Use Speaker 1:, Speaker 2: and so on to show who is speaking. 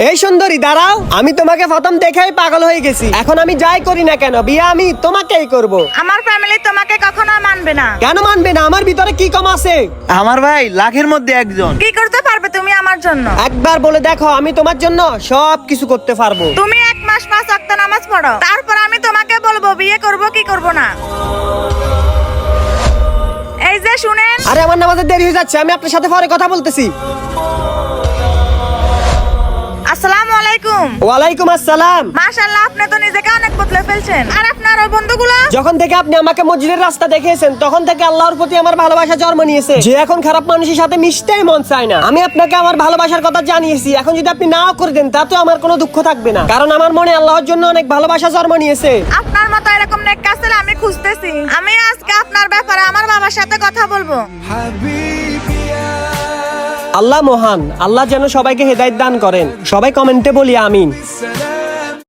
Speaker 1: এই সুন্দরী দাঁড়াও, আমি তোমাকে প্রথম দেখেই পাগল হয়ে গেছি। এখন আমি যাই করি না কেন, বিয়ে আমি তোমাকেই করব।
Speaker 2: আমার ফ্যামিলি তোমাকে কখনো মানবে না।
Speaker 1: কেন মানবে না? আমার ভিতরে কি কম আছে?
Speaker 3: আমার ভাই লাখের মধ্যে একজন।
Speaker 2: কি করতে পারবে তুমি আমার জন্য?
Speaker 1: একবার বলে দেখো, আমি তোমার জন্য সব কিছু করতে পারবো।
Speaker 2: তুমি 1 মাস 5 ওয়াক্ত নামাজ পড়ো, তারপর আমি তোমাকে বলবো বিয়ে করব কি করব না। এই যে শুনেন।
Speaker 1: আরে আমার নামাজের দেরি হয়ে যাচ্ছে, আমি আপনার সাথে পরে কথা বলতেছি।
Speaker 2: আসসালামু আলাইকুম।
Speaker 1: ওয়ালাইকুম আসসালাম।
Speaker 2: মাশাআল্লাহ, আপনি তো নিজেকে অনেক বদলে ফেলছেন। আর আপনার ওই বন্ধুগুলো?
Speaker 1: যখন থেকে আপনি আমাকে মসজিদের রাস্তা দেখিয়েছেন, তখন থেকে আল্লাহর প্রতি আমার ভালোবাসা জন্ম নিয়েছে, যে এখন খারাপ মানুষের সাথে মিশতেই মন চায় না। আমি আপনাকে আমার ভালোবাসার কথা জানিয়েছি, এখন যদি আপনি নাও করে দেন তাতে আমার কোনো দুঃখ থাকবে না, কারণ আমার মনে আল্লাহর জন্য অনেক ভালোবাসা জন্ম নিয়েছে।
Speaker 2: আপনার মতো এরকম নেক কাছেলে আমি খুঁজতেছি। আমি আজকে আপনার ব্যাপারে আমার বাবার সাথে কথা বলবো।
Speaker 1: আল্লাহ মহান, আল্লাহ যেন সবাইকে হেদায়েত দান করেন। সবাই কমেন্টে বলি আমিন।